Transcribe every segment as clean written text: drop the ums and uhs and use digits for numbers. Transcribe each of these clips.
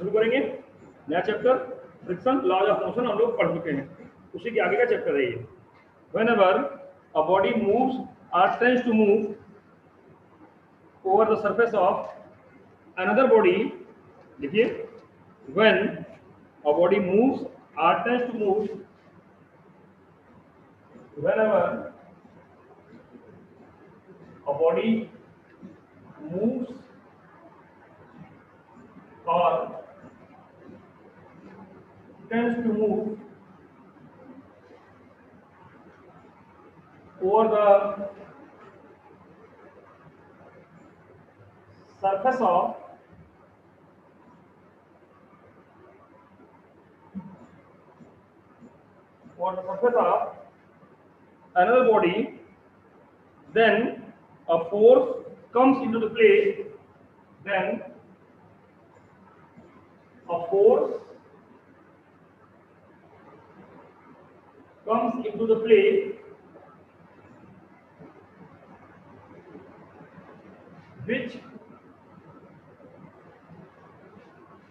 शुरू करेंगे नया chapter friction laws of motion हम लोग पढ़ चुके हैं, उसी के आगे का चैप्टर है ये। whenever a body moves or tends to move over the surface of another body, देखिए when a body moves or tends to move, whenever a body moves or tends to move over the surface of another body, then a force comes into the play. Then a force comes into the play which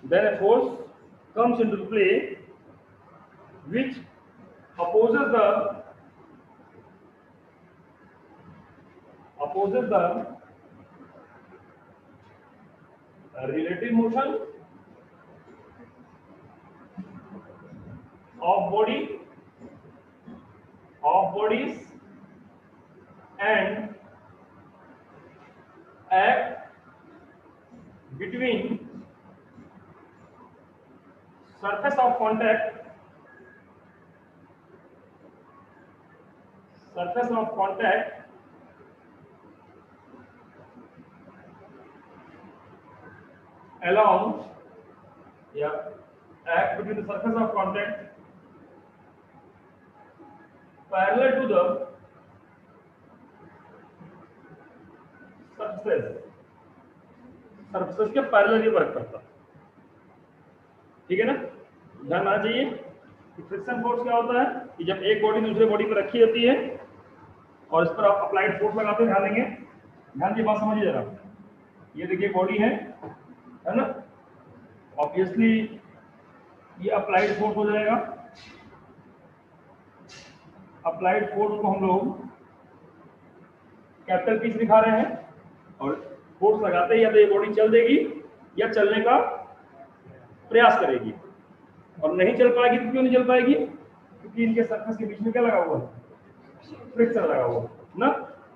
then a force comes into the play which opposes the relative motion of bodies and act between surface of contact along act between the surface of contact parallel to the surface के parallel work करता है। ठीक है ना, ध्यान आना चाहिए कि फ्रिक्शन फोर्स क्या होता है कि जब एक बॉडी दूसरे बॉडी पर रखी होती है और इस पर आप अप्लाइड फोर्स लगाते हैं, ध्यान देंगे, ध्यान की बात समझिए जरा। ये देखिए बॉडी है ना, ऑब्वियसली ये अप्लाइड फोर्स हो जाएगा। अप्लाइड फोर्स को हम लोग कैपिटल पी से दिखा रहे हैं और फोर्स लगाते ही या तो ये बॉडी चल देगी या चलने का प्रयास करेगी, और नहीं चल पाएगी तो क्यों नहीं चल पाएगी? क्योंकि इनके सरफेस के बीच में क्या लगा हुआ है? फ्रिक्शन लगा हुआ ना।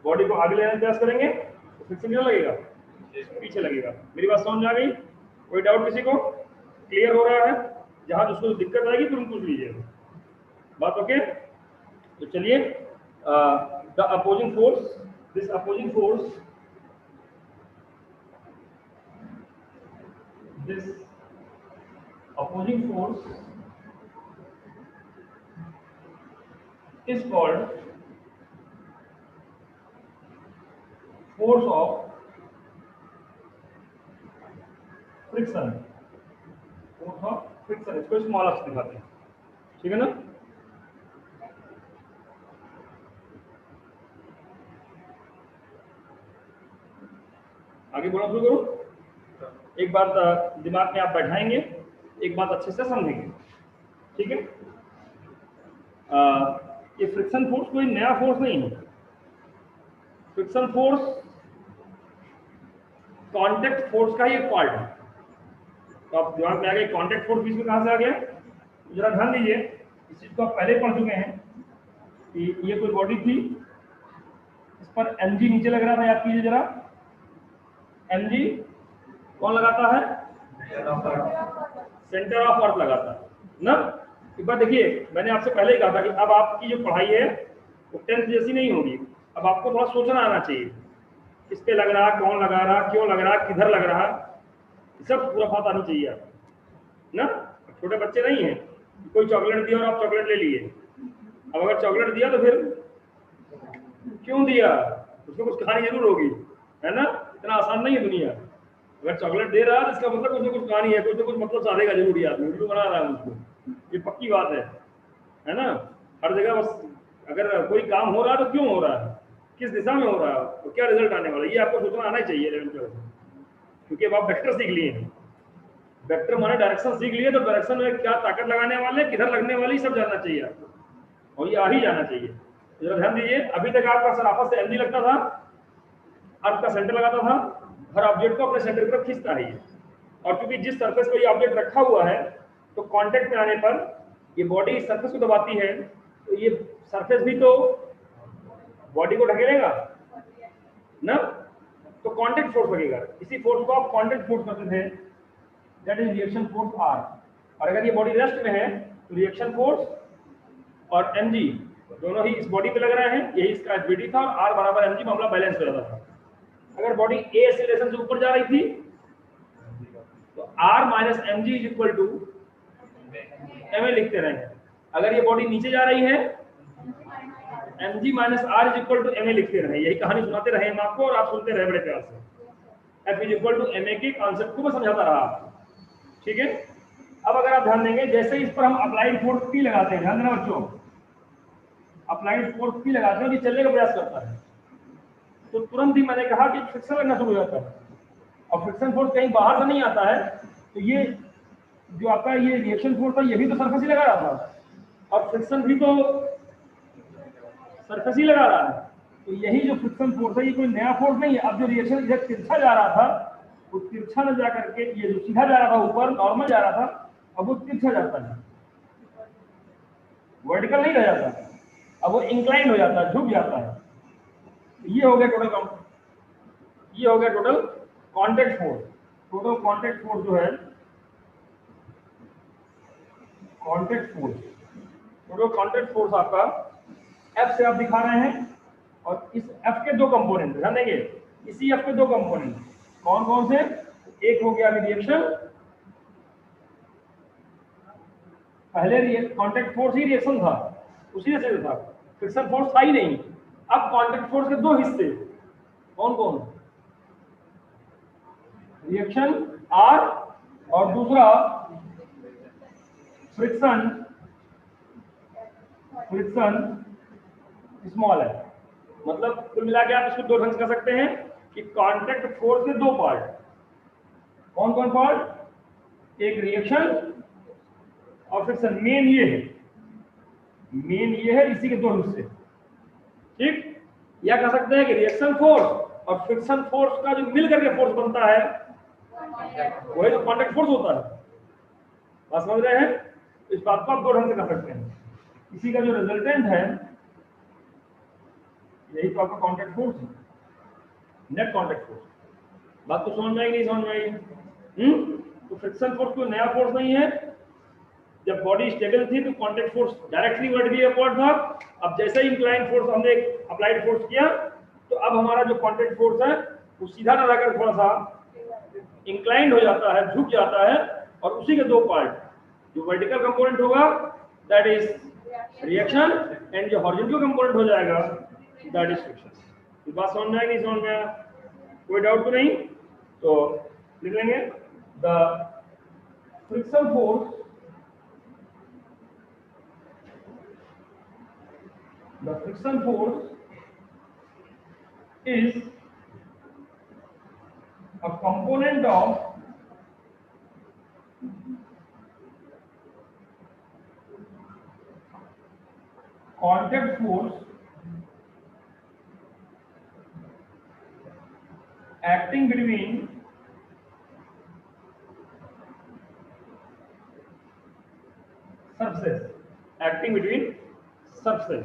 बॉडी को आगे लेने का प्रयास करेंगे तो फ्रिक्शन क्या लगेगा? पीछे लगेगा। मेरी बात समझ आ गई? कोई डाउट किसी को? क्लियर हो रहा है? जहां जिसको दिक्कत आएगी तुरंत पूछ लीजिए। बात ओके? तो चलिए, the opposing force, this opposing force, this opposing force is called force of friction। force of friction, इसको स्मॉल अक्स दिखाते हैं, ठीक है ना। आगे बोलना शुरू करो। एक बात दिमाग में आप बैठाएंगे, एक बात अच्छे से समझेंगे, ठीक है। ये फ्रिक्शन फोर्स कोई नया फोर्स नहीं है। फ्रिक्शन फोर्स कांटेक्ट फोर्स का ही एक पार्ट है। तो आप दिमाग में आ गए कांटेक्ट फोर्स बीच में कहां से आ गया? जरा ध्यान दीजिए, इस चीज को आप पहले पढ़ चुके हैं कि ये कोई बॉडी थी, इस पर mg नीचे लग रहा था, याद कीजिए जरा। mg कौन लगाता है? सेंटर ऑफ अर्थ लगाता है ना। एक बार देखिए, मैंने आपसे पहले ही कहा था कि अब आपकी जो पढ़ाई है वो 10th जैसी नहीं होगी। अब आपको थोड़ा सोचना आना चाहिए, किस पे लग रहा, कौन लगा रहा, क्यों लग रहा, किधर लग रहा, सब पूरा बात आनी चाहिए आप ना। छोटे बच्चे नहीं हैं, कोई चॉकलेट दिया और आप चॉकलेट ले लिए। अब अगर चॉकलेट दिया तो फिर क्यों दिया, उसमें कुछ कहानी जरूर होगी, है ना। इतना आसान नहीं है दुनिया। अगर चॉकलेट दे रहा है तो इसका मतलब कुछ ना कुछ कहानी है, कुछ ना कुछ मतलब साधेगा जरूर यार, वीडियो बना रहा है उसको, ये पक्की बात है ना। हर जगह बस अगर कोई काम हो रहा है तो क्यों हो रहा है, किस दिशा में हो रहा है, तो क्या रिजल्ट आने वाला है, ये आपको सोचना आना चाहिए 11th क्लास में, क्योंकि अब आप वेक्टर सीख लिए हैं। वेक्टर माने डायरेक्शन सीख लिए तो डायरेक्शन में क्या ताकत लगाने वाले, किधर लगने वाली, सब जानना चाहिए आपको, और ये आ ही जाना चाहिए। जरा ध्यान दीजिए, अभी तक आपका सर आपस से mg लगता था, अर्थ का सेंटर लगाता था, हर ऑब्जेक्ट को अपने सेंटर की तरफ खींचता है ये। और क्योंकि जिस सरफेस पर ये ऑब्जेक्ट रखा हुआ है, तो कांटेक्ट में आने पर ये बॉडी सरफेस को दबाती है, तो ये सरफेस भी तो बॉडी को ढकेलेगा ना, तो कांटेक्ट फोर्स लगेगा। इसी फोर्स को आप कांटेक्ट फोर्स कहते थे, that is reaction force R. और अगर ये बॉडी रेस्ट में है तो रिएक्शन फोर्स और mg दोनों ही इस बॉडी पे लग रहे हैं, यही इसका एफबीडी था, और r बराबर mg, मामला बैलेंस हो जाता था। अगर बॉडी a एक्सीलरेशन से ऊपर जा रही थी तो r minus mg is equal to ma लिखते रहेंगे। अगर ये बॉडी नीचे जा रही है mg minus r is equal to ma लिखते रहे। यही कहानी सुनाते रहे हम आपको और आप सुनते रहे बड़े प्यार से। f is equal to ma के कॉन्सेप्ट को मैं समझाता रहा आपको, ठीक है। अब अगर आप ध्यान देंगे, जैसे इस पर हम अप्लाइड फोर्स P लगाते हैं, ध्यान देना बच्चों, अप्लाइड फोर्स P लगाते हैं, ये चलने का प्रयास करता है, तो तुरंत ही मैंने कहा कि फ्रिक्शन लगना शुरू हो जाता है। और फ्रिक्शन फोर्स कहीं बाहर से नहीं आता है, तो ये जो आपका ये रिएक्शन फोर्स था, ये भी तो सरफेस ही लगा रहा था, और फ्रिक्शन भी तो सरफेस ही लगा रहा है। तो यही जो फ्रिक्शन फोर्स है, ये कोई नया फोर्स नहीं है। अब जो रिएक्शन इधर तिरछा जा रहा था, वो तिरछा न जा करके ये जो सीधा जा रहा था ऊपर, नॉर्मल जा रहा था, अब वो तिरछा जाता है, वर्टिकल नहीं रह जाता, अब वो इंक्लाइन हो जाता है, झुक जाता है। ये हो गया टोटल, ये हो गया total contact force. Total contact force जो है, contact force, total contact force आपका F से आप दिखा रहे हैं, और इस F के दो कंपोनेंट ध्यान देंगे, इसी F के दो कंपोनेंट कौन कौन से, एक हो गया रिएक्शन, पहले कांटेक्ट फोर्स ही रिएक्शन था, उसी से था, फ्रिक्शन फोर्स था ही नहीं। अब कांटेक्ट फोर्स के दो हिस्से कौन कौन, रिएक्शन R और दूसरा फ्रिक्शन, फ्रिक्शन स्मॉल है। मतलब कुल मिला के आप इसको दो ढंग से कर सकते हैं कि कांटेक्ट फोर्स के दो पार्ट, कौन कौन पार्ट, एक रिएक्शन और फ्रिक्शन। मेन ये है, मेन ये है, इसी के दो हिस्से, ठीक। या कह सकते हैं कि रिएक्शन फोर्स और फ्रिक्शन फोर्स का जो मिल करके फोर्स बनता है, वही तो कांटेक्ट फोर्स होता है। बात समझ रहे हैं? इस बात को आप दो ढंग से कर सकते हैं। इसी का जो रिजल्टेंट है, यही तो आपका कांटेक्ट फोर्स है, नेट कांटेक्ट फोर्स। बात तो समझ में आई, नहीं समझ में आई? तो फ्रिक्शन फोर्स कोई नया फोर्स नहीं है। जब बॉडी स्टेबल थी तो contact force directly vertically upward था। अब जैसे ही इंक्लाइन फोर्स हमने अप्लाइड फोर्स किया, तो अब हमारा जो कांटेक्ट फोर्स है वो सीधा ना रहकर थोड़ा सा इंक्लाइंड हो जाता है, झुक जाता है, और उसी के दो पार्ट, जो वर्टिकल कंपोनेंट होगा दैट इज रिएक्शन, एंड जो हॉरिजॉन्टल कंपोनेंट हो जाएगा दैट इज फ्रिक्शन। इस बात समझ में आई, नहीं समझ में आया? कोई डाउट तो नहीं? तो लिख लेंगे, the friction force, the friction force is a component of contact force acting between surfaces, acting between surfaces।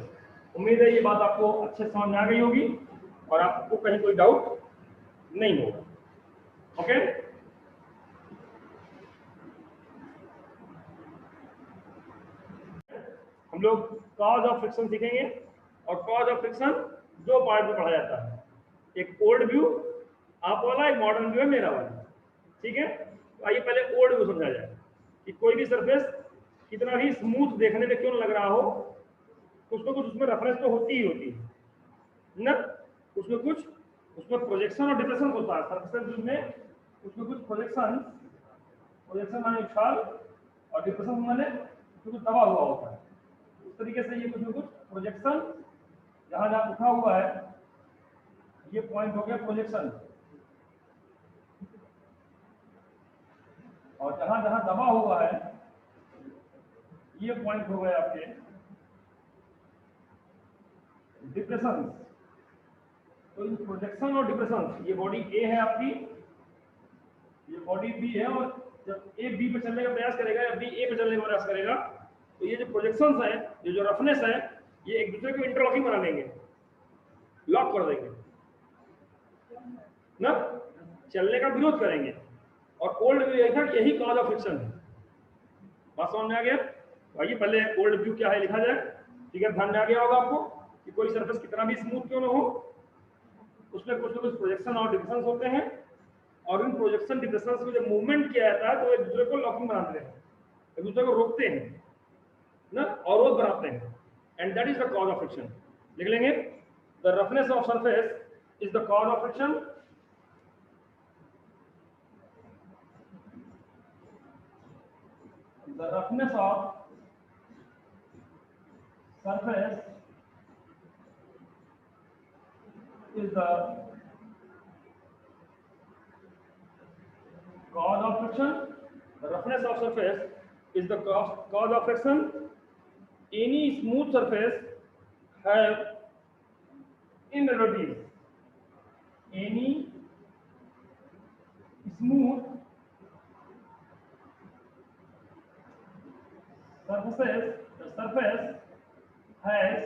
उम्मीद है ये बात आपको अच्छे समझ में आ गई होगी और आपको कहीं कोई डाउट नहीं होगा। ओके, हम लोग कॉज ऑफ फ्रिक्शन सीखेंगे, और कॉज ऑफ फ्रिक्शन दो पार्ट में पढ़ा जाता है, एक ओल्ड व्यू आप वाला, एक मॉडर्न व्यू है मेरा वाला, ठीक है। तो आइए पहले ओल्ड व्यू समझा जाए कि कोई भी सरफेस कितना भी स्मूथ देखने में क्यों लग रहा हो, कुछ तो कुछ उसमें रेफरेंस तो होती ही होती है ना, उसमें कुछ, उसमें प्रोजेक्शन और डिप्रेशन होता है सरफेस में, उसमें कुछ प्रोजेक्शन, प्रोजेक्शन माने उछाल, और डिप्रेशन माने कुछ दबा हुआ होता है। इस तरीके से ये कुछ न कुछ प्रोजेक्शन, जहां जहां उठा हुआ है ये पॉइंट हो गया प्रोजेक्शन, और जहां जहां दबा हुआ है ये पॉइंट हो गए आपके डिप्रेशन। तो इन प्रोजेक्शन और डिप्रेशन, ये बॉडी ए है आपकी, ये बॉडी बी है, और जब ए बी पे चलने का प्रयास करेगा या बी ए पे चलने का प्रयास करेगा तो ये जो प्रोजेक्शंस है, ये जो रफनेस है, ये एक दूसरे को इंटरलॉकिंग बना लेंगे, लॉक कर देंगे ना, चलने का विरोध करेंगे। और ओल्ड व्यू यही कॉज ऑफ फ्रिक्शन है। बात समझ में आ गया? आइए पहले ओल्ड व्यू क्या है लिखा जाए। ठीक है, ध्यान में आ गया होगा आपको कि कोई सरफेस कितना भी स्मूथ क्यों ना हो, उसमें कुछ ना कुछ प्रोजेक्शन और डिप्रेशन होते हैं, और इन प्रोजेक्शन डिप्रेशन से जब मूवमेंट किया जाता है तो एक दूसरे को लॉकिंग बनाते हैं, एक दूसरे को रोकते हैं ना, अवरोध बनाते हैं, and that is the cause of friction. लिख लेंगे, the roughness of surface is the cause of friction. The roughness of surface is the cause of friction. The roughness of surface is the cause of friction. Any smooth surface have irregularities. Any smooth surfaces, the surface has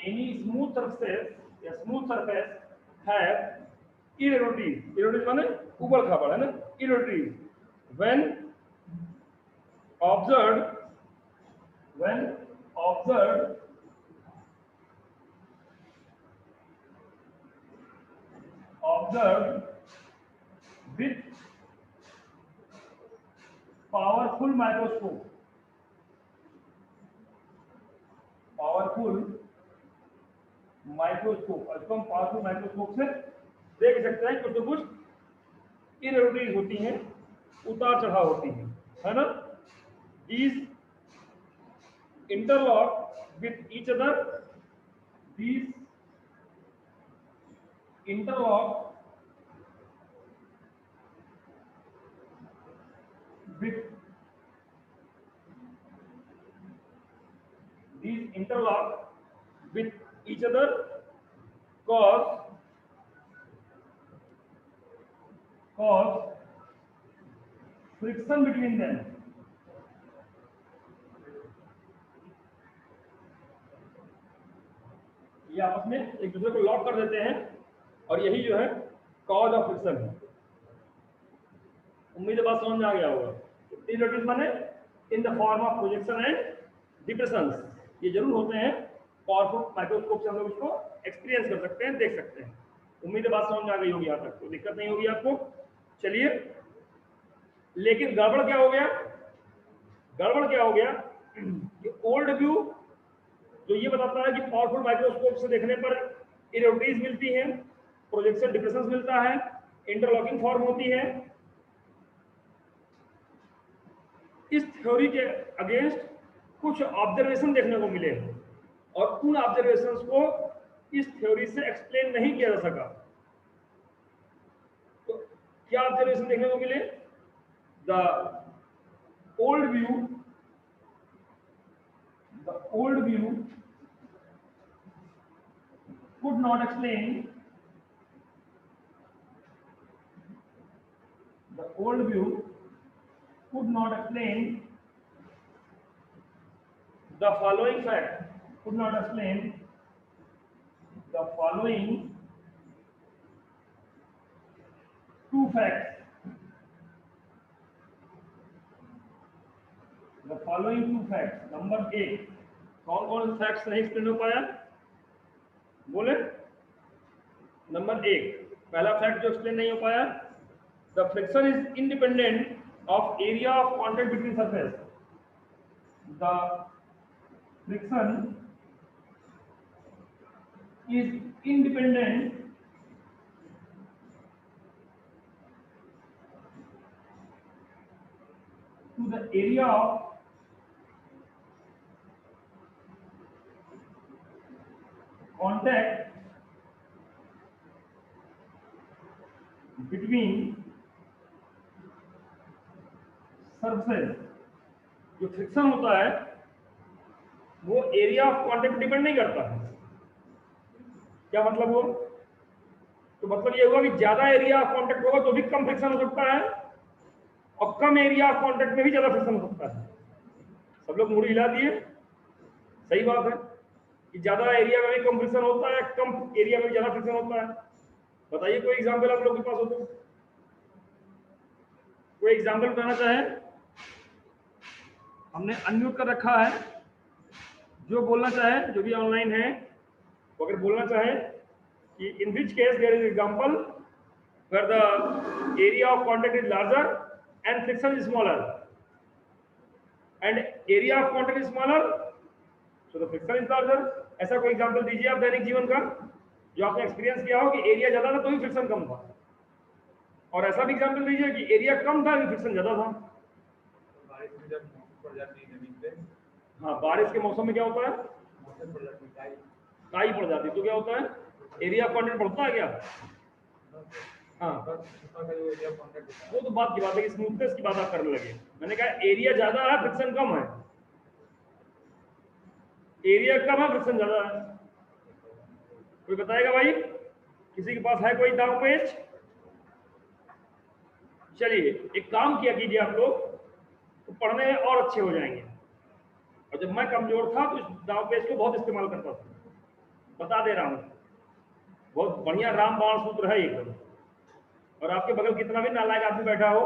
any smooth surface, a smooth surface have irregularities. Irregularities माने ऊबड़ खाबड़ है ना, irregularities when observed with powerful microscope इसको हम powerful microscope से देख सकते हैं, कुछ न कुछ इरेगुलरिटीज होती हैं, उतार चढ़ाव होती हैं, है ना। these interlock with each other, these interlock with each other cause friction between them. ये आपस में एक दूसरे को लॉक कर देते हैं, और यही जो है कॉज ऑफ फ्रिक्शन है। उम्मीद है बात समझ में आ गया होगा। इरेगुलरिटीज माने in the form of projection and depressions, ये जरूर होते हैं, पावरफुल माइक्रोस्कोप से हम लोग इसको एक्सपीरियंस कर सकते हैं, देख सकते हैं। उम्मीद है बात समझ में आ गई होगी, यहाँ तक तो दिक्कत नहीं होगी आपको। चलिए, लेकिन गड़बड़ क्या हो गया कि ओल्ड व्यू जो ये बताता है कि पावरफुल माइक्रोस्कोप से देखने पर इरेगुलरिटीज मिलती हैं, प्रोजेक्शन डिप्रेशंस मिलता है, इंटरलॉकिंग फॉर्म होती है, इस थ्योरी के अगेंस्ट कुछ ऑब्जर्वेशन देखने को मिले, और उन ऑब्जर्वेशंस को इस थ्योरी से एक्सप्लेन नहीं किया जा सका। तो क्या ऑब्जर्वेशन देखने को मिले? The old view could not explain the old view could not explain the following fact, could not explain the following two facts. The following two facts. Number 1, कौन कौन फैक्ट्स नहीं एक्सप्लेन हो पाया बोले? नंबर 1, पहला फैक्ट जो explain नहीं हो पाया, the friction is independent of area of contact between surface. The friction is independent to the area of contact between surfaces। जो फ्रिक्शन होता है वो एरिया ऑफ कांटेक्ट डिपेंड नहीं करता है। क्या मतलब हुआ? तो मतलब ये हुआ कि ज्यादा एरिया ऑफ कांटेक्ट होगा तो भी कम फ्रिक्शन हो सकता है, और कम एरिया ऑफ कांटेक्ट में भी ज्यादा फ्रिक्शन हो सकता है। सब लोग मुड़ी हिला दिए। सही बात है कि ज्यादा एरिया में भी कम फ्रिक्शन होता है, कम एरिया में भी ज्यादा फ्रिक्शन होता है। बताइए कोई एग्जांपल आप लोग के पास हो तो, कोई एग्जांपल बताना चाहे? हमने अनम्यूट कर रखा है, जो बोलना चाहे, जो भी ऑनलाइन है वो अगर बोलना चाहे कि in which case there is example where the area of contact is larger and friction is smaller, and area of contact is smaller so the friction is larger. ऐसा कोई एग्जांपल दीजिए आप दैनिक जीवन का जो आपने एक्सपीरियंस किया हो कि एरिया ज्यादा था तो भी फ्रिक्शन कम था, और ऐसा भी एग्जांपल दीजिए कि एरिया कम था फ्रिक्शन ज्यादा था। बारिश में जब मौसम पड़ जाती है जमीन पे, हाँ, बारिश के मौसम में क्या होता है? मौसम पड़ जाती है, काई पड़ जाती है, तो क्या होता है? एरिया ऑफ कांटेक्ट बढ़ता है क्या? हाँ, उसका जो एरिया कांटेक्ट होता है वो तो बात की बात है कि स्मूथनेस की बात आप करने लगे। मैंने कहा एरिया ज्यादा है फ्रिक्शन कम है, एरिया कम है फ्रिक्शन ज्यादा है। कोई बताएगा भाई? किसी के पास है कोई दांव पेच? चलिए एक काम किया कीजिए आप लोग, तो पढ़ने में और अच्छे हो जाएंगे। और जब मैं कमजोर था तो इस दांव पेच को बहुत इस्तेमाल करता था, बता दे रहा हूँ, बहुत बढ़िया राम बाण सूत्र है एकदम। और आपके बगल कितना भी नालायक आदमी बैठा हो,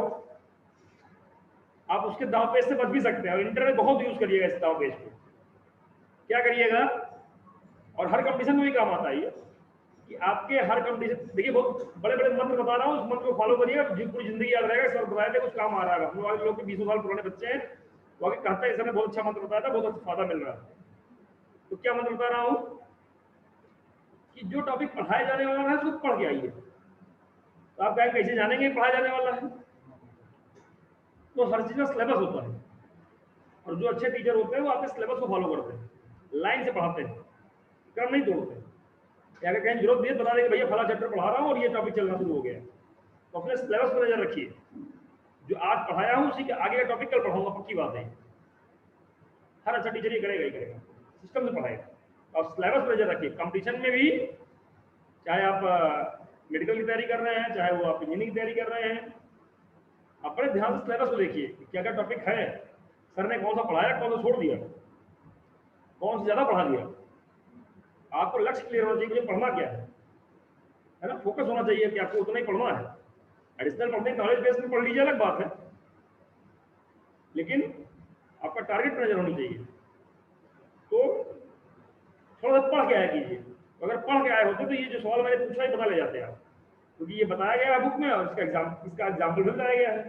आप उसके दांव पेच से बच भी सकते हैं। और इंटर में बहुत यूज करिएगा इस दांव पेच को। क्या करिएगा, और हर कंडीशन में भी काम आता है ये, कि आपके हर कंडीशन, देखिए बहुत बड़े बड़े मंत्र बता रहा हूँ, उस मंत्र को फॉलो करिएगा, पूरी जिंदगी याद रहेगा। सर बताया था कुछ काम आ रहा है। हम लोग के 20 साल पुराने बच्चे हैं, वो आगे कहता है सर ने बहुत अच्छा मंत्र बताया था, बहुत अच्छा फायदा मिल रहा है। तो क्या मंत्र बता रहा हूँ कि जो टॉपिक पढ़ाया जाने वाला है उसको पढ़ के आइए। तो आप क्या कैसे जानेंगे पढ़ाया जाने वाला है? तो हर चीज का सिलेबस होता है, और जो अच्छे टीचर होते हैं वो आपके सिलेबस को फॉलो करते हैं, लाइन से पढ़ाते हैं, क्रम नहीं तोड़ते। या अगर कहीं जरूरत नहीं है बता देंगे भैया फला चैप्टर पढ़ा रहा हूँ और ये टॉपिक चलना शुरू हो गया, तो अपने सिलेबस पर नजर रखिए। जो आज पढ़ाया हूँ उसी के आगे का टॉपिक कल पढ़ाऊंगा, पक्की बात है। हर अच्छा टीचर ये करेगा ही करेगा, सिस्टम से पढ़ाएगा। और सिलेबस पर नजर रखिए। कंपटीशन में भी, चाहे आप मेडिकल की तैयारी कर रहे हैं, चाहे वो आप इंजीनियरिंग की तैयारी कर रहे हैं, अपने ध्यान से सिलेबस को देखिए क्या क्या टॉपिक है, सर ने कौन सा पढ़ाया, कौन सा छोड़ दिया, कौन सा ज्यादा पढ़ा दिया। आपको लक्ष्य क्लियर होना चाहिए, मुझे पढ़ना क्या है ना। फोकस होना चाहिए कि आपको उतना ही पढ़ना है। एडिशनल पढ़ने नॉलेज बेस में पढ़ लीजिए, अलग बात है, लेकिन आपका टारगेट पर नजर होनी चाहिए। तो थोड़ा सा पढ़ के आया कीजिए। अगर पढ़ के आए होते तो ये जो सवाल मैंने पूछा ही पता ले जाते हैं आप, क्योंकि ये बताया गया है बुक में, और इसका एग्जाम्पल भी बताया गया है।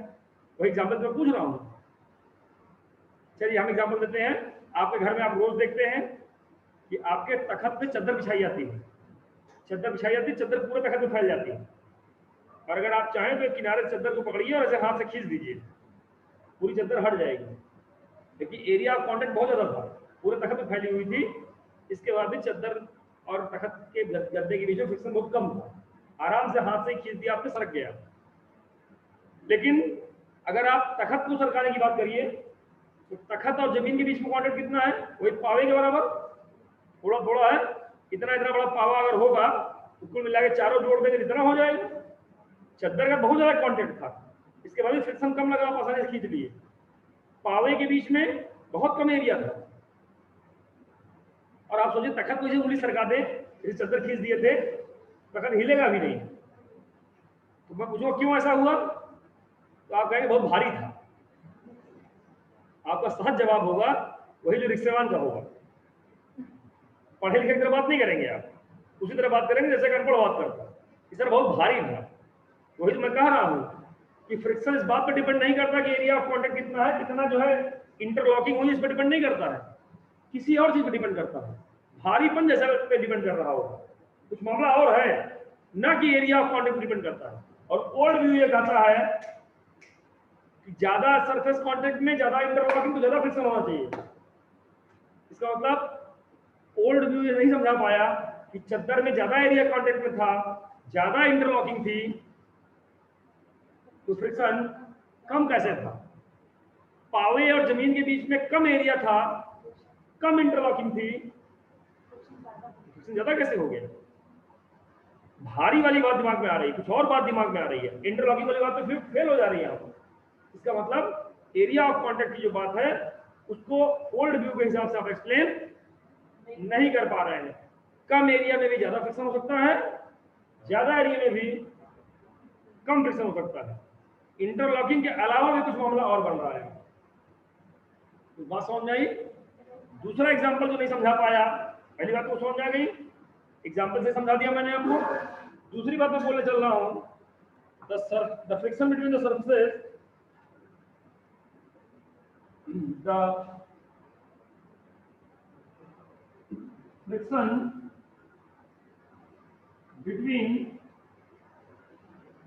वही एग्जाम्पल मैं पूछ रहा हूँ। चलिए हम एग्जाम्पल देते हैं। आपके घर में आप रोज देखते हैं कि आपके तखत पे चादर बिछाई जाती है, चादर बिछाई जाती है, चादर पूरे तखत में फैल जाती है। और अगर आप चाहें तो किनारे से चादर को पकड़िए और ऐसे हाथ से खींच दीजिए, पूरी चादर हट जाएगी। लेकिन एरिया ऑफ कांटेक्ट बहुत ज्यादा था, पूरे तखत में फैली हुई थी। इसके बाद भी चादर और तखत के गद्दे के बीच में फ्रिक्शन बहुत कम था, आराम से हाथ से खींच दिया आपने, सरक गया। लेकिन अगर आप तखत को सरकाने की बात करिए तो तखत और जमीन के बीच में कांटेक्ट कितना है? वही पावे के बराबर, थोड़ा थोड़ा है। इतना इतना बड़ा पावा अगर होगा तो कुल मिला के चारों जोड़ देंगे इतना हो जाएगा। चादर का बहुत ज्यादा कांटेक्ट था, इसके बाद भी फ्रिक्शन कम लगा, आप आसानी से खींच लिए। पावे के बीच में बहुत कम एरिया था, और आप सोचिए तखत को उंगली सरका दे, इस चादर खींच दिए थे, तखत हिलेगा भी नहीं। तो मैं पूछूंगा क्यों ऐसा हुआ, तो आप कहेंगे बहुत भारी था। आपका सहज जवाब होगा वही जो रिक्शेवान का होगा। पढ़े लिखे की तरह बात नहीं करेंगे आप, उसी तरह बात करेंगे जैसे अनपढ़ बात करता है कि सर बहुत भारी था। वही तो मैं कह रहा हूँ कि फ्रिक्शन इस बात पर डिपेंड नहीं करता कि एरिया ऑफ कांटेक्ट कितना है, कितना जो है इंटरलॉकिंग हुई, इस पर डिपेंड नहीं करता है, किसी और चीज पर डिपेंड करता है। भारीपन जैसा पे डिपेंड कर रहा होगा, कुछ मामला और है, ना कि एरिया ऑफ कांटेक्ट डिपेंड करता है। और ओल्ड व्यू ये कहता है कि ज्यादा सरफेस कांटेक्ट में ज्यादा इंटरलॉकिंग तो ज्यादा फ्रिक्शन होना चाहिए। इसका मतलब ओल्ड व्यू ये नहीं समझा पाया कि चद्दर में ज्यादा एरिया कांटेक्ट में था, ज्यादा इंटरलॉकिंग थी, तो फ्रिक्शन कम कैसे था? पावे और जमीन के बीच में कम एरिया था, कम इंटरलॉकिंग थी, फ्रिक्शन ज्यादा कैसे हो गया? भारी वाली बात दिमाग में आ रही है, कुछ और बात दिमाग में आ रही है, इंटरलॉकिंग वाली बात तो फिर फेल हो जा रही है यहाँ पर। इसका मतलब एरिया ऑफ कांटेक्ट की जो बात है उसको ओल्ड व्यू के हिसाब से आप एक्सप्लेन नहीं कर पा रहे हैं। कम एरिया में भी ज्यादा फ्रिक्शन हो सकता है, ज्यादा एरिया में भी कम फ्रिक्शन हो सकता है। इंटरलॉकिंग के अलावा भी कुछ मामला और बन रहा है। तो बात समझ में आई? दूसरा एग्जांपल जो नहीं समझा पाया, पहली बात तो समझ आ गई, एग्जांपल से समझा दिया मैंने आपको। दूसरी बात मैं बोलने चल रहा हूं, the friction between the surfaces, the friction between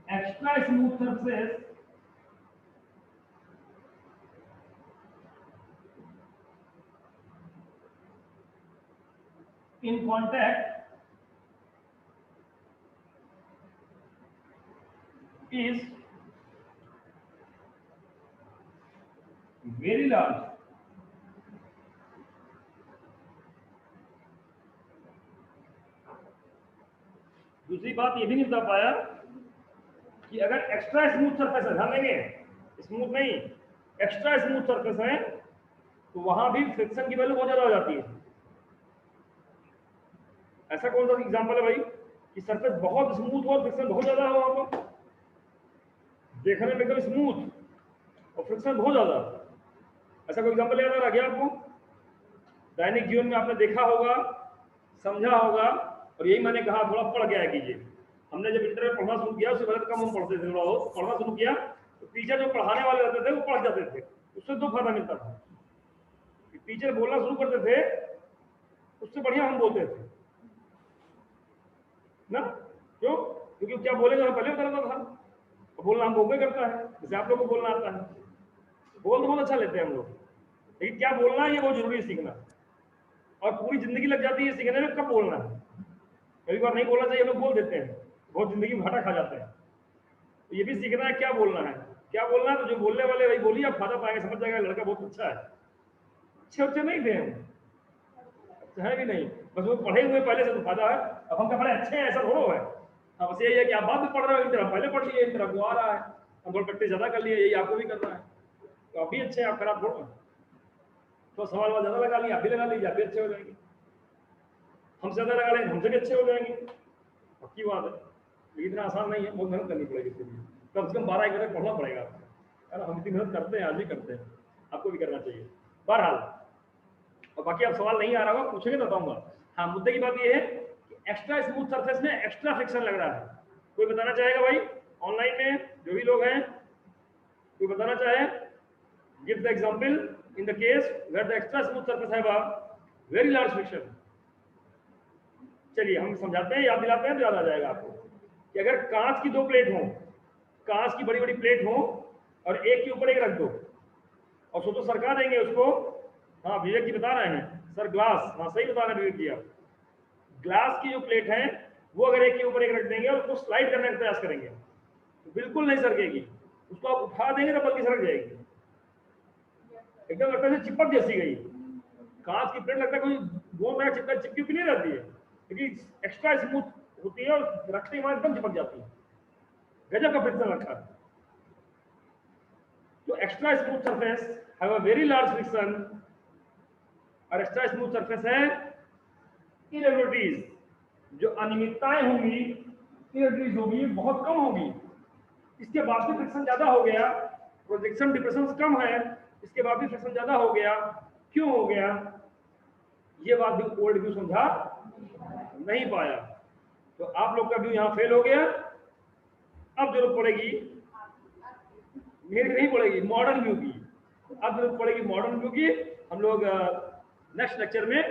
extra smooth surfaces in contact is very large. दूसरी बात ये भी नहीं बता पाया कि अगर एक्स्ट्रा स्मूथ सरफेस है, ध्यान देंगे, स्मूथ नहीं, एक्स्ट्रा स्मूथ सरफेस है, तो वहां भी फ्रिक्शन की वैल्यू बहुत ज्यादा हो जाती है। ऐसा कौन सा एग्जांपल है भाई कि सरफेस बहुत स्मूथ हो और फ्रिक्शन बहुत ज्यादा हो? वहां पर देखने में एकदम स्मूथ और फ्रिक्शन बहुत ज्यादा, ऐसा कोई एग्जांपल याद आ रहा क्या आपको? दैनिक जीवन में आपने देखा होगा, समझा होगा, और यही मैंने कहा थोड़ा पढ़ गया कीजिए। हमने जब इंटर में पढ़ना शुरू किया उससे पहले कम हम पढ़ते थे, थोड़ा पढ़ना शुरू किया तो टीचर जो पढ़ाने वाले रहते थे वो पढ़ जाते थे। उससे दो फायदा मिलता था, टीचर बोलना शुरू करते थे, उससे बढ़िया हम बोलते थे ना। क्यों? क्योंकि क्या बोलेगा हम पहले करता था, और बोलना हम बोलते करता है, जैसे आप लोगों को बोलना आता है। बोल तो बहुत अच्छा लेते हैं हम लोग, लेकिन क्या बोलना है ये बहुत जरूरी है सीखना, और पूरी जिंदगी लग जाती है सीखने में कब बोलना है। कई बार नहीं बोलना चाहिए, लोग बोल देते हैं, बहुत जिंदगी में घाटा खा जाते हैं। तो ये भी सीखना है क्या बोलना है, क्या बोलना है। तो जो बोलने वाले भाई बोलिए, आप फायदा पाएंगे, समझ जाएगा लड़का बहुत अच्छा है। अच्छे नहीं थे हम, अच्छा है भी नहीं, बस वो पढ़े हुए पहले से तो फायदा है। अब हम क्या बड़े अच्छे हैं ऐसा थोड़ा है। हाँ बस यही है कि आप बाद में पढ़ रहे हो, इंटर पहले पढ़ लिए, इंटर को आ रहा है, हम थोड़ा प्रैक्टिस ज्यादा कर लिए, यही आपको भी करना है। तो आप भी अच्छे हैं, आप खराब थोड़ा, तो सवाल ज्यादा लगा लिया, आप भी लगा लीजिए, आप भी अच्छे हो जाएंगे। हमसे ज्यादा लगा लेंगे, हमसे भी अच्छे हो जाएंगे, पक्की बात है। लेकिन इतना आसान नहीं है, बहुत मेहनत करनी पड़ेगी इसके लिए, कम से कम 12-1 बजे पढ़ना पड़ेगा आपको। हम इतनी मेहनत करते हैं, आज भी करते हैं, आपको भी करना चाहिए। बहरहाल, और बाकी आप सवाल नहीं आ रहा होगा, पूछेंगे तो बताऊंगा। हाँ, मुद्दे की बात ये है कि एक्स्ट्रा स्मूथ सरफेस में एक्स्ट्रा फ्रिक्शन लग रहा है। कोई बताना चाहेगा भाई ऑनलाइन में जो भी लोग हैं, कोई बताना चाहे? Give the example in the case where the extra smooth surface have a very large friction. चलिए हम समझाते हैं, याद दिलाते हैं तो याद आ जाएगा आपको कि अगर कांच की 2 प्लेट हो, कांच की बड़ी बड़ी प्लेट हो, और एक के ऊपर एक रख दो और सोचो सरका देंगे उसको। हाँ विवेक जी बता रहे हैं सर, ग्लास, हाँ सही बता रहे हैं विवेक जी आप। ग्लास की जो प्लेट है वो अगर एक के ऊपर एक रख देंगे और उसको स्लाइड करने का प्रयास करेंगे तो बिल्कुल नहीं सरकेगी। उसको आप उठा देंगे तो बल्कि सरक जाएगी, एकदम लगता है चिपक जैसी गई। कांच की प्लेट लगता है कोई गोंद में चिपकी नहीं रहती है, लेकिन एक्स्ट्रा स्मूथ होती है और रखते ही एकदम चिपक जाती है। गजब का फ्रिक्शन रखा है। तो extra smooth surface have a very large friction, और एक्स्ट्रा स्मूथ सरफेस है इरेगुलरिटीज, जो अनियमितताएं होंगी, इरेगुलरिटीज होगी, बहुत कम होगी। इसके बाद भी फ्रिक्शन ज्यादा हो गया, प्रोजेक्शन डिप्रेशन कम है, इसके बाद भी फ्रिक्शन ज्यादा हो गया। क्यों हो गया? ये बात भी ओल्ड व्यू समझा नहीं पाया, तो आप लोग का व्यू यहाँ फेल हो गया। अब जरूरत पड़ेगी, मेरी नहीं पड़ेगी, मॉडर्न व्यू की। अब जरूरत पड़ेगी मॉडर्न व्यू की। हम लोग नेक्स्ट लेक्चर में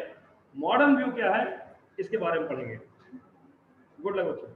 मॉडर्न व्यू क्या है इसके बारे में पढ़ेंगे। गुड लक बच्चों।